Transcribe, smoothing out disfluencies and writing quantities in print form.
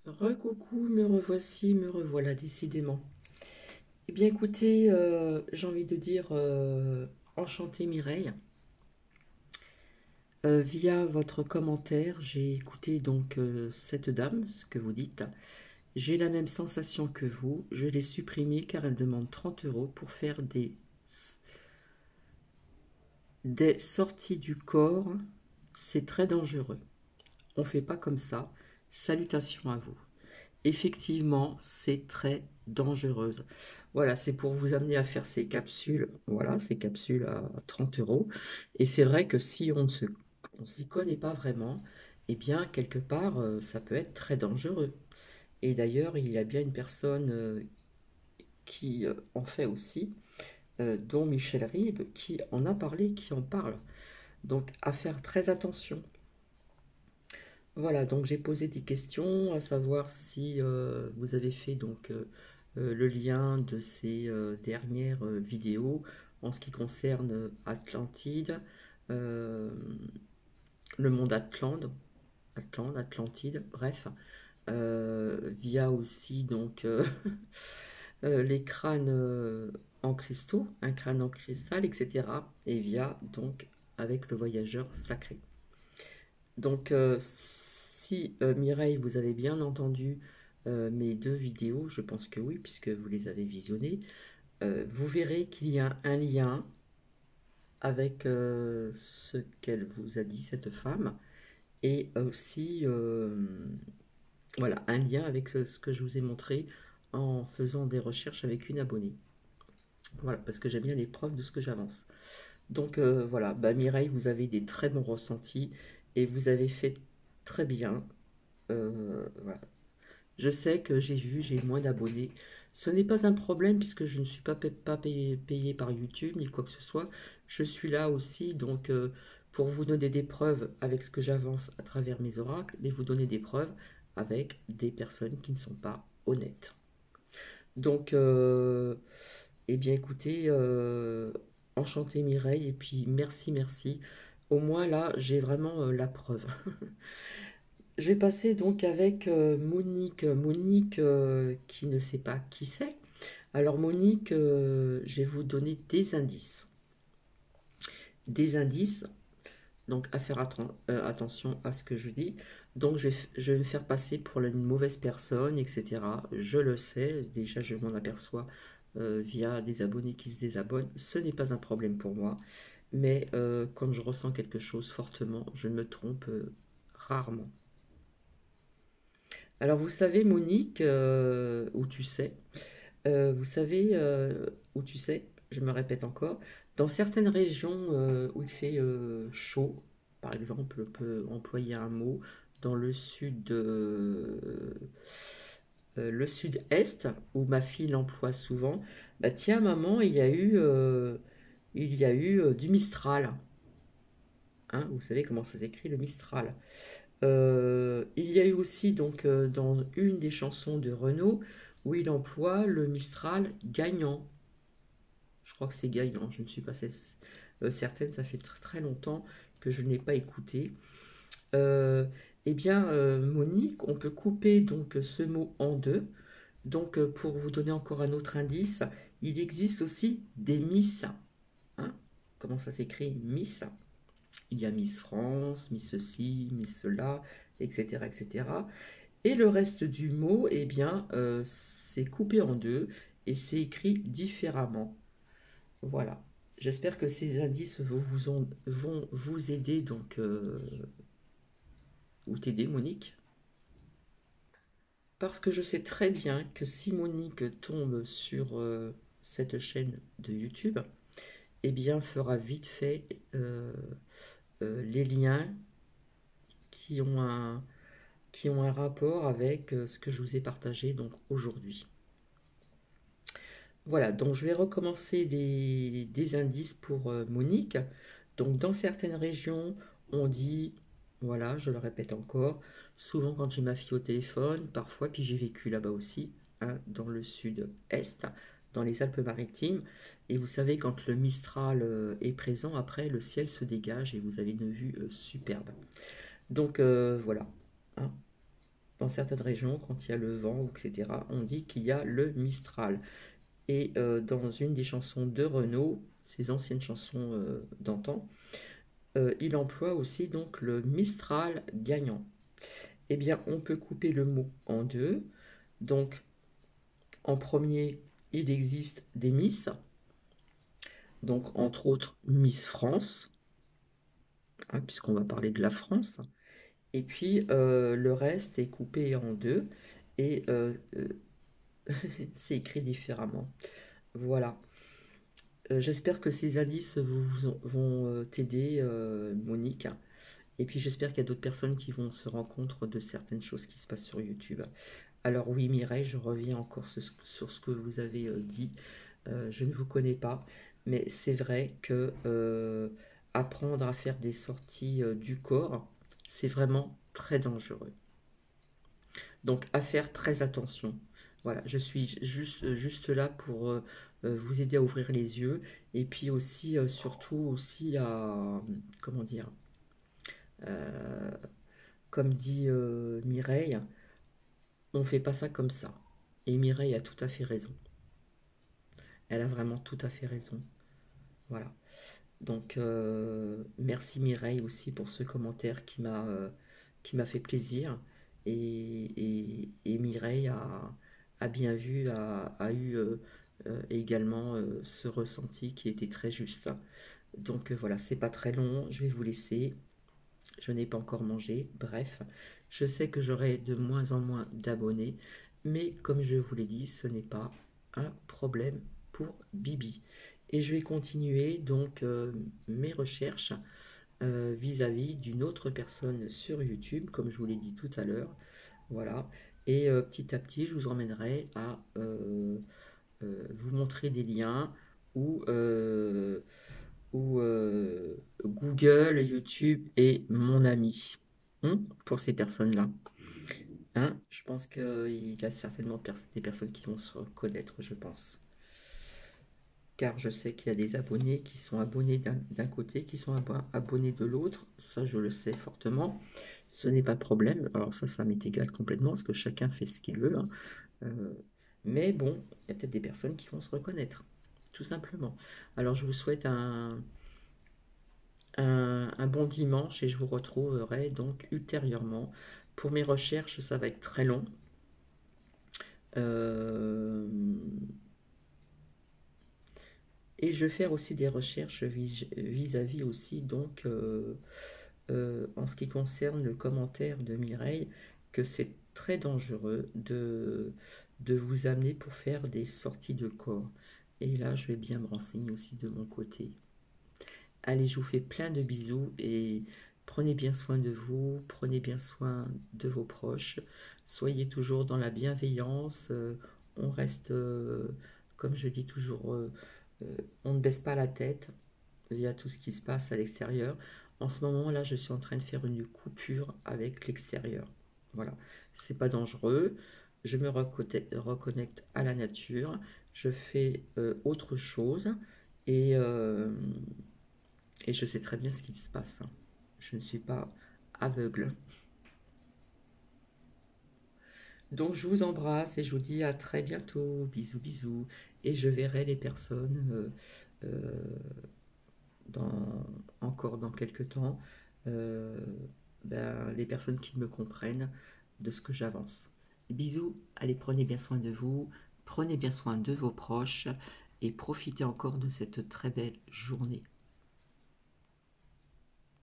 Recoucou, me revoici, me revoilà décidément. Eh bien écoutez, j'ai envie de dire enchantée Mireille. Via votre commentaire, j'ai écouté donc cette dame, ce que vous dites. J'ai la même sensation que vous. Je l'ai supprimée car elle demande 30 euros pour faire des sorties du corps. C'est très dangereux. On ne fait pas comme ça. Salutations à vous. Effectivement, c'est très dangereuse. Voilà, c'est pour vous amener à faire ces capsules. Voilà, ces capsules à 30 euros. Et c'est vrai que si on s'y connaît pas vraiment, eh bien, quelque part, ça peut être très dangereux. Et d'ailleurs, il y a bien une personne qui en fait aussi, dont Michel Ribes, qui en a parlé, qui en parle. Donc, à faire très attention. Voilà, donc j'ai posé des questions, à savoir si vous avez fait donc le lien de ces dernières vidéos en ce qui concerne Atlantide, euh, le monde Atlantide, bref, via aussi donc les crânes en cristaux, un crâne en cristal, etc. Et via donc avec le voyageur sacré. Donc, si Mireille, vous avez bien entendu mes deux vidéos, je pense que oui, puisque vous les avez visionnées, vous verrez qu'il y a un lien avec ce qu'elle vous a dit, cette femme, et aussi, voilà, un lien avec ce que je vous ai montré en faisant des recherches avec une abonnée. Voilà, parce que j'aime bien les preuves de ce que j'avance. Donc voilà, bah, Mireille, vous avez des très bons ressentis et vous avez fait très bien. Voilà. Je sais que j'ai moins d'abonnés. Ce n'est pas un problème puisque je ne suis pas payé par YouTube ni quoi que ce soit. Je suis là aussi donc pour vous donner des preuves avec ce que j'avance à travers mes oracles, mais vous donner des preuves avec des personnes qui ne sont pas honnêtes. Donc, eh bien écoutez, enchanté Mireille et puis merci, merci. Au moins là, j'ai vraiment la preuve. Je vais passer donc avec Monique. Monique qui ne sait pas qui c'est. Alors Monique, je vais vous donner des indices. Des indices, donc à faire attention à ce que je dis. Donc je vais me faire passer pour une mauvaise personne, etc. Je le sais, déjà je m'en aperçois via des abonnés qui se désabonnent. Ce n'est pas un problème pour moi. Mais quand je ressens quelque chose fortement, je me trompe rarement. Alors vous savez, Monique, où tu sais, vous savez où tu sais, je me répète encore, dans certaines régions où il fait chaud, par exemple, on peut employer un mot dans le sud-est, où ma fille l'emploie souvent, bah tiens maman, il y a eu du Mistral. Hein, vous savez comment ça s'écrit le Mistral. Il y a eu aussi donc dans une des chansons de Renaud où il emploie le Mistral gagnant. Je crois que c'est gagnant, je ne suis pas certaine, ça fait très longtemps que je n'ai pas écouté. Euh, eh bien, Monique, on peut couper donc ce mot en deux. Donc, pour vous donner encore un autre indice, il existe aussi des Miss. Hein. Comment ça s'écrit Miss? Il y a Miss France, Miss ceci, Miss cela, etc., etc. Et cetera. Et le reste du mot, eh bien, c'est coupé en deux et c'est écrit différemment. Voilà. J'espère que ces indices vont vous aider, donc, ou t'aider, Monique. Parce que je sais très bien que si Monique tombe sur cette chaîne de YouTube, eh bien, fera vite fait les liens qui ont un rapport avec ce que je vous ai partagé donc aujourd'hui. Voilà, donc je vais recommencer des indices pour Monique. Donc dans certaines régions, on dit, voilà, je le répète encore, souvent quand j'ai ma fille au téléphone, parfois, puis j'ai vécu là-bas aussi, hein, dans le sud-est, dans les Alpes-Maritimes. Et vous savez, quand le Mistral est présent, après, le ciel se dégage et vous avez une vue superbe. Donc voilà. Hein. dans certaines régions, quand il y a le vent, etc., on dit qu'il y a le Mistral. Et dans une des chansons de Renaud, ses anciennes chansons d'antan, il emploie aussi donc le Mistral gagnant. Eh bien, on peut couper le mot en deux. Donc, en premier, il existe des Miss, donc entre autres Miss France, hein, puisqu'on va parler de la France. Et puis, le reste est coupé en deux et c'est écrit différemment. Voilà. J'espère que ces indices vont t'aider, Monique. Et puis j'espère qu'il y a d'autres personnes qui vont se rendre compte de certaines choses qui se passent sur YouTube. Alors oui, Mireille, je reviens encore sur ce que vous avez dit. Je ne vous connais pas, mais c'est vrai que apprendre à faire des sorties du corps, c'est vraiment très dangereux. Donc à faire très attention. Voilà, je suis juste là pour vous aider à ouvrir les yeux et puis aussi, surtout aussi à, comment dire, euh, comme dit Mireille, on ne fait pas ça comme ça. Et Mireille a tout à fait raison. Elle a vraiment tout à fait raison. Voilà. Donc, merci Mireille aussi pour ce commentaire qui m'a fait plaisir. Et Mireille a bien vu, a eu également ce ressenti qui était très juste. Donc voilà, c'est pas très long, je vais vous laisser. Je n'ai pas encore mangé. Bref, je sais que j'aurai de moins en moins d'abonnés, mais comme je vous l'ai dit, ce n'est pas un problème pour Bibi. Et je vais continuer donc mes recherches vis-à-vis d'une autre personne sur YouTube, comme je vous l'ai dit tout à l'heure. Voilà. Et petit à petit, je vous emmènerai à vous montrer des liens où Google, YouTube est mon ami, pour ces personnes-là. Hein, je pense qu'il y a certainement des personnes qui vont se reconnaître, je pense. Car je sais qu'il y a des abonnés qui sont abonnés d'un côté, qui sont abonnés de l'autre. Ça, je le sais fortement. Ce n'est pas de problème. Alors ça m'est égal complètement, parce que chacun fait ce qu'il veut, hein. Euh, mais bon, il y a peut-être des personnes qui vont se reconnaître, tout simplement. Alors je vous souhaite un bon dimanche et je vous retrouverai donc ultérieurement. Pour mes recherches, ça va être très long. Euh, et je vais faire aussi des recherches vis-à-vis aussi, donc, en ce qui concerne le commentaire de Mireille, que c'est très dangereux de vous amener pour faire des sorties de corps. Et là, je vais bien me renseigner aussi de mon côté. Allez, je vous fais plein de bisous et prenez bien soin de vous, prenez bien soin de vos proches. Soyez toujours dans la bienveillance. On reste, comme je dis toujours, on ne baisse pas la tête via tout ce qui se passe à l'extérieur. En ce moment-là, je suis en train de faire une coupure avec l'extérieur. Voilà, c'est pas dangereux. Je me reconnecte à la nature. Je fais autre chose et, euh, et je sais très bien ce qui se passe, hein. Je ne suis pas aveugle. Donc je vous embrasse et je vous dis à très bientôt. Bisous, bisous. Et je verrai les personnes dans, encore dans quelques temps, euh, les personnes qui me comprennent de ce que j'avance. Bisous, allez, prenez bien soin de vous, prenez bien soin de vos proches et profitez encore de cette très belle journée.